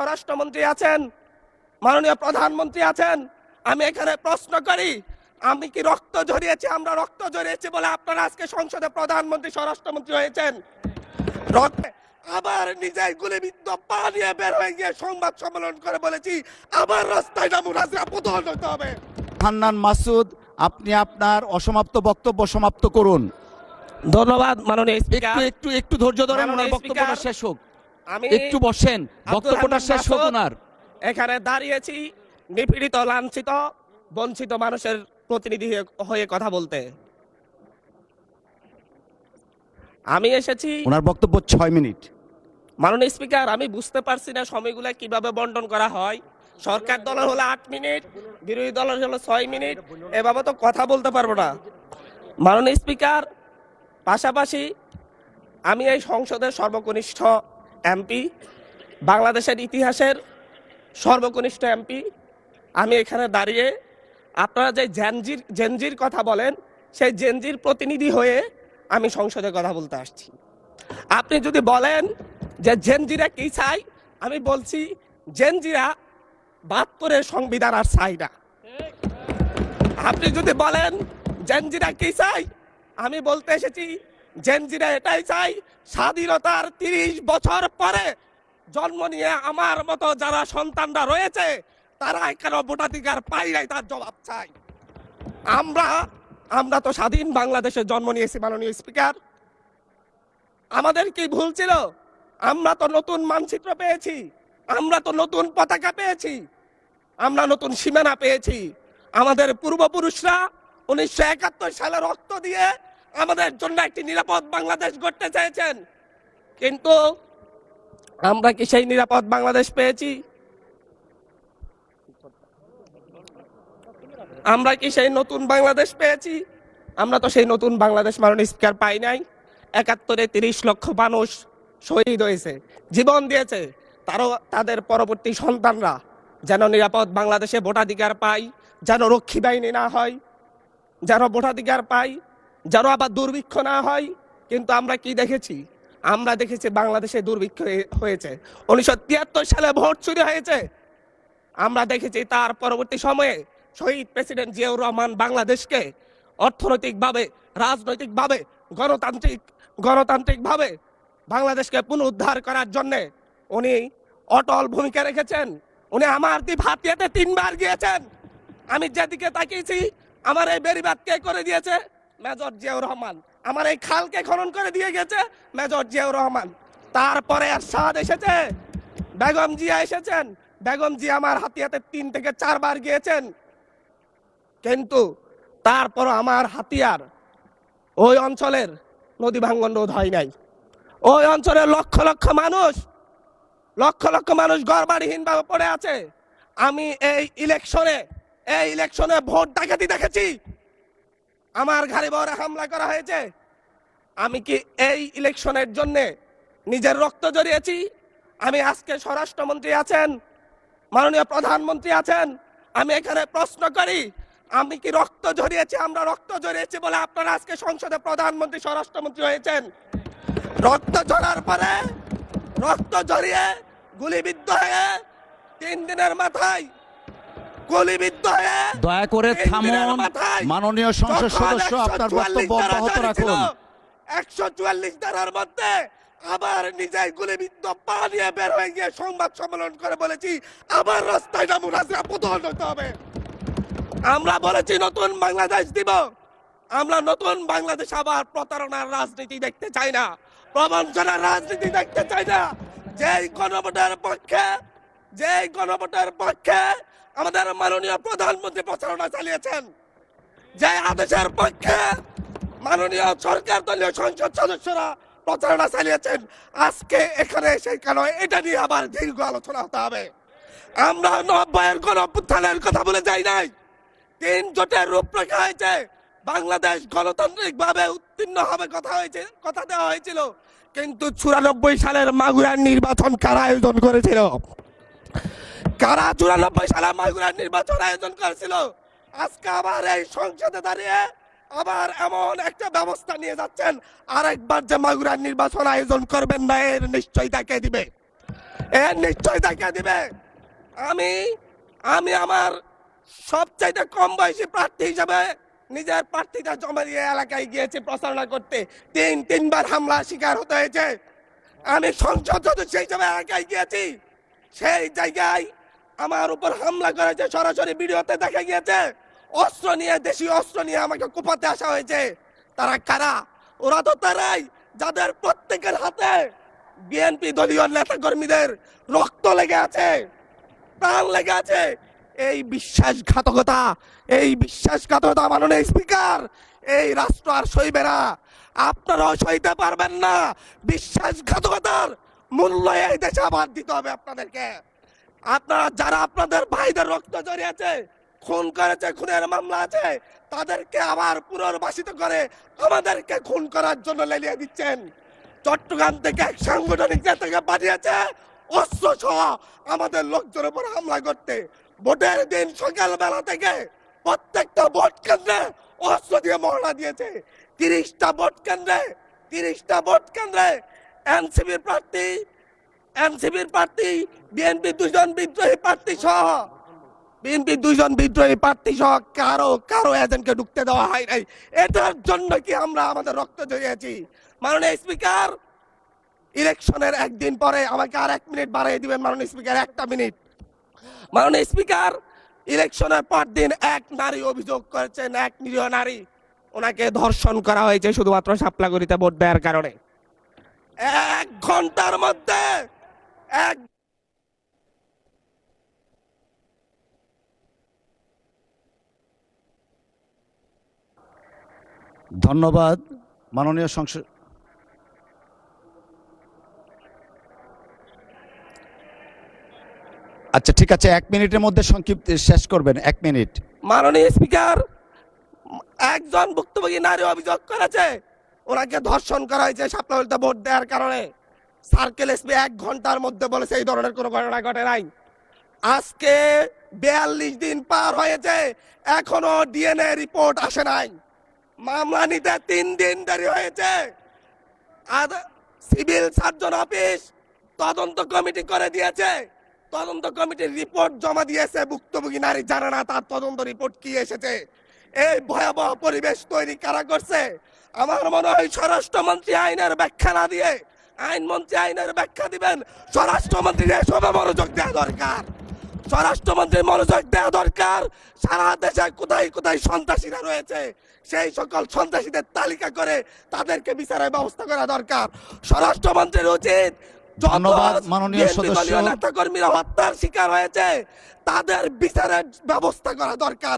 স্বরাষ্ট্রমন্ত্রী আছেন, মাননীয় প্রধানমন্ত্রী আছেন, আমি এখানে প্রশ্ন করি, আমি কি রক্ত ঝরিয়েছি? আমরা রক্ত ঝরিয়েছি বলে আপনারা আজকে সংসদে প্রধানমন্ত্রী স্বরাষ্ট্রমন্ত্রী হয়েছেন। আবার নিজেই গুলিবিদ্ধ পা নিয়ে বের হয়ে গিয়ে সংবাদ সম্মেলন করে বলেছি আবার রাস্তায় নামুন, হাসিনা পতন হতে হবে। হান্নান মাসুদ, আপনি আপনার অসমাপ্ত বক্তব্য সমাপ্ত করুন। ধন্যবাদ মাননীয় স্পিকার। একটু ধৈর্য ধরেন, ওনার বক্তব্যটা শেষ হোক। আমি একটু বসেন, বক্তব্যটা শেষ হোক ওনার। এখানে দাঁড়িয়েছি নিপীড়িত, লাঞ্ছিত, বঞ্চিত মানুষের প্রতিনিধি হয়ে কথা বলতে। আমি এসেছি। ওনার বক্তব্য 6 মিনিট। মাননীয় স্পিকার, আমি বুঝতে পারছি না সময়গুলো কিভাবে বন্টন করা হয়। সরকার দলের হলো 8 মিনিট, বিরোধী দলের হলো 6 মিনিট, এভাবে তো কথা বলতে পারবো না। মাননীয় স্পিকার, পাশাপাশি আমি এই সংসদের সর্বকনিষ্ঠ এমপি, বাংলাদেশের ইতিহাসের সর্বকনিষ্ঠ এমপি। আমি এখানে দাঁড়িয়ে আপনারা যে জেনজির কথা বলেন, সেই জেনজির প্রতিনিধি হয়ে আমি সংসদে কথা বলতে আসছি। আপনি যদি বলেন যে জেনজিরা কি চাই, আমি বলছি জেনজিরা 72-এর সংবিধান আর চাই না। আপনি যদি বলেন জেনজিরা কি চাই, আমি বলতে এসেছি জেনজিরা এটাই চাই, স্বাধীনতার 30 বছর পরে জন্ম নিয়ে আমার মতো যারা সন্তানরা রয়েছে তারা কেন ভোটাধিকার পাই নাই, তার জবাব চাই। আমরা তো স্বাধীন বাংলাদেশে জন্ম নিয়েছি মাননীয় স্পিকার। আমাদের কি ভুল ছিল? আমরা তো নতুন মানচিত্র পেয়েছি, আমরা তো নতুন পতাকা পেয়েছি, আমরা নতুন সীমানা পেয়েছি। আমাদের পূর্বপুরুষরা 1971 সালে রক্ত দিয়ে আমাদের জন্য একটি নিরাপদ বাংলাদেশ গড়তে চেয়েছেন, কিন্তু আমরা কি সেই নিরাপদ বাংলাদেশ পেয়েছি? আমরা কি সেই নতুন বাংলাদেশ পেয়েছি? আমরা তো সেই নতুন বাংলাদেশ মাননীয় স্পিকার পাই নাই। 71-এ 30 লক্ষ মানুষ শহীদ হয়েছে, জীবন দিয়েছে, তাদের পরবর্তী সন্তানরা যেন নিরাপদ বাংলাদেশে ভোটাধিকার পায়, যেন রক্ষী বাহিনী না হয়, যেন ভোটাধিকার পায়, যেন আবার দুর্ভিক্ষ না হয়। কিন্তু আমরা কি দেখেছি? আমরা দেখেছি বাংলাদেশে দুর্ভিক্ষ হয়েছে। 1973 সালে ভোট চুরি হয়েছে। আমরা দেখেছি তার পরবর্তী সময়ে শহীদ প্রেসিডেন্ট জিয়াউর রহমান বাংলাদেশকে অর্থনৈতিকভাবে, রাজনৈতিকভাবে, গণতান্ত্রিকভাবে বাংলাদেশকে পুনরুদ্ধার করার জন্য উনি অটল ভূমিকা রেখেছেন। উনি আমার দ্বীপ হাতিয়াতে 3 বার গিয়েছেন। আমি যেদিকে তাকিয়েছি, আমার এই বেড়িবাঁধ কে করে দিয়েছে? মেজর জিয়াউর রহমান। আমার এই খালকে খনন করে দিয়ে গেছে মেজর জিয়াউর রহমান। তারপরে এরশাদ এসেছে, বেগম জিয়া এসেছেন। বেগম জিয়া আমার হাতিয়াতে 3 থেকে 4 বার গিয়েছেন, কিন্তু তারপর আমার হাতিয়ার ওই অঞ্চলের নদী ভাঙ্গন রোধ হয় নাই। ওই অঞ্চলের লক্ষ লক্ষ মানুষ ঘরবাড়িহীন ভাবে পড়ে আছে। আমি এই ইলেকশনে ভোট ডাকাতি দেখেছি, আমার ঘরে বরে হামলা করা হয়েছে। আমি কি এই ইলেকশনের জন্য নিজের রক্ত জড়িয়েছি? আমি আজকে স্বরাষ্ট্রমন্ত্রী আছেন, মাননীয় প্রধানমন্ত্রী আছেন, আমি এখানে প্রশ্ন করি, আমি কি রক্ত ঝরিয়েছি? আমরা রক্ত ঝরিয়েছি বলে আপনারা আজকে সংসদে প্রধানমন্ত্রী স্বরাষ্ট্রমন্ত্রী হয়েছেন। রক্ত ঝরার পরে, রক্ত ঝরিয়ে গুলিবিদ্ধ হয়ে 3 দিনের মাথায় গুলিবিদ্ধ হয়ে, দয়া করে থামুন মাননীয় সংসদ সদস্য, আপনার বক্তব্য অব্যাহত রাখুন। 144 ধারার মধ্যে আবার নিজেই গুলিবিদ্ধ পা নিয়ে বের হয়ে গিয়ে সংবাদ সম্মেলন করে বলেছি আবার রাস্তায় নামুন, হাসিনা পতন হতে হবে। আমরা বলেছি নতুন বাংলাদেশ দিব। আমরা নতুন বাংলাদেশ আবার প্রতারণার রাজনীতি দেখতে চাই না, প্রবঞ্চনার রাজনীতি দেখতে চাই না। যেই গণভোটের পক্ষে আমাদের মাননীয় প্রধানমন্ত্রী প্রচারণা চালিয়েছেন, যে আদেশের পক্ষে মাননীয় সরকার দলীয় সংসদ সদস্যরা প্রচারণা চালিয়েছেন, আজকে এখানে এসে কেন এটা নিয়ে আবার দীর্ঘ আলোচনা হতে হবে? আমরা 90-এর গণঅভ্যুত্থানের কথা বলে যাই নাই। 3 জোটের রূপরেখা হয়েছে, বাংলাদেশ গণতান্ত্রিক ভাবে উত্তীর্ণ হবে কথা দেওয়া হয়েছিল, কিন্তু 94 সালের মাগুরার নির্বাচন কারা আয়োজন করেছিল? কারা 94 সালে মাগুরার নির্বাচন আয়োজন করেছিল? আজকে আবার এই সংসদে দাঁড়িয়ে আবার এমন একটা ব্যবস্থা নিয়ে যাচ্ছেন, আরেকবার যে মাগুরার নির্বাচন আয়োজন করবেন না এর নিশ্চয়তা কে দিবে? এর নিশ্চয় দেখা দিবে। আমি আমি আমার সবচাইতে কম বয়সী প্রার্থী হিসাবে নিজের প্রার্থীটা জমা দিয়ে এলাকায় গিয়েছি প্রচারণা করতে, তিনবার হামলা শিকার হতে হয়েছে। আমি সংসদ সদস্য হিসাবে এলাকায় গিয়েছি, সেই জায়গায় আমার উপর হামলা করেছে, সরাসরি ভিডিওতে দেখা গিয়েছে। অস্ত্র নিয়ে, দেশীয় অস্ত্র নিয়ে আমাকে কোপাতে আসা হয়েছে। তারা কারা? ওরা তো তারাই যাদের প্রত্যেকের হাতে বিএনপি দলীয় নেতা কর্মীদের রক্ত লেগে আছে, প্রাণ লেগে আছে। এই বিশ্বাসঘাতকতা মাননীয় স্পিকার, এই রাষ্ট্র আর সইবে না, আপনারাও সইতে পারবেন না। বিশ্বাসঘাতকতার মূল্য এই দেশে আবার দিতে হবে আপনাদেরকে। আপনারা যারা আপনাদের ভাইদের রক্ত জড়িয়েছে, খুন করেছে, খুনের মামলা আছে, তাদেরকে আবার পুনর্বাসিত করে আমাদেরকে খুন করার জন্য লেলিয়ে দিচ্ছেন। চট্টগ্রাম থেকে এক সাংগঠনিক নেতাকে পাঠিয়েছে অস্ত্র সহ আমাদের লোকজনের উপর হামলা করতে। ভোটের দিন সকালবেলা থেকে প্রত্যেকটা ভোট কেন্দ্রে অস্ত্র দিয়ে মহড়া দিয়েছে। 30টা ভোট কেন্দ্রে এনসিপির প্রার্থী, বিএনপি দুজন বিদ্রোহী প্রার্থী সহ কারো এজেন্টকে ঢুকতে দেওয়া হয় নাই। এটার জন্য কি আমরা আমাদের রক্ত জড়িয়েছি? মাননীয় স্পিকার, ইলেকশনের একদিন পরে আমাকে আর 1 মিনিট বাড়িয়ে দিবেন মাননীয় স্পিকার, 1টা মিনিট। মাননীয় স্পিকার, ইলেকশনের পর দিন এক নারী অভিযোগ করেছেন, এক নিরীহ নারী, ওনাকে ধর্ষণ করা হয়েছে শুধুমাত্র শাপলাগড়িতে ভোট দেওয়ার কারণে। 1 ঘন্টার মধ্যে ধন্যবাদ মাননীয় সংসদ। আচ্ছা ঠিক আছে, 1 মিনিটের মধ্যে সংক্ষিপ্ত শেষ করবেন, 1 মিনিট। মাননীয় স্পিকার, একজন ভুক্তভোগী নারী অভিযোগ করেছে ওনাকে ধর্ষণ করা হয়েছে শাপলাগড়িতে ভোট দেওয়ার কারণে। সার্কেল এসপি 1 ঘন্টার মধ্যে বলেছে এই ধরনের কোনো ঘটনা ঘটে নাই। আজকে 42 দিন পার হয়েছে, এখনো ডিএনএ রিপোর্ট আসে নাই। মামলা নিতে 3 দিন দেরি হয়েছে। আর সিভিল সার্জন অফিস তদন্ত কমিটি করে দিয়েছে, তদন্ত কমিটির রিপোর্ট জমা দিয়েছে। ভুক্তভোগী নারী জানে না তার তদন্ত রিপোর্ট কি এসেছে। এই ভয়াবহ পরিবেশ তৈরি কারা করছে? আমার মনে হয় স্বরাষ্ট্রমন্ত্রী আইনের ব্যাখ্যা না দিয়ে, আইনমন্ত্রী আইনের ব্যাখ্যা দিবেন, স্বরাষ্ট্রমন্ত্রীর এসবে মনোযোগ দেওয়া দরকার। স্বরাষ্ট্রমন্ত্রীর মনোযোগ দেওয়া দরকার। সারা দেশে কোথায় কোথায় সন্ত্রাসীরা রয়েছে, সেই সকল সন্ত্রাসীদের তালিকা করে তাদেরকে বিচারের ব্যবস্থা করা দরকার। স্বরাষ্ট্রমন্ত্রীর উচিত ধন্যবাদ মাননীয় সদস্য। নেতা কর্মীরা হত্যার শিকার হয়েছে তাদের বিচারের ব্যবস্থা করা দরকার।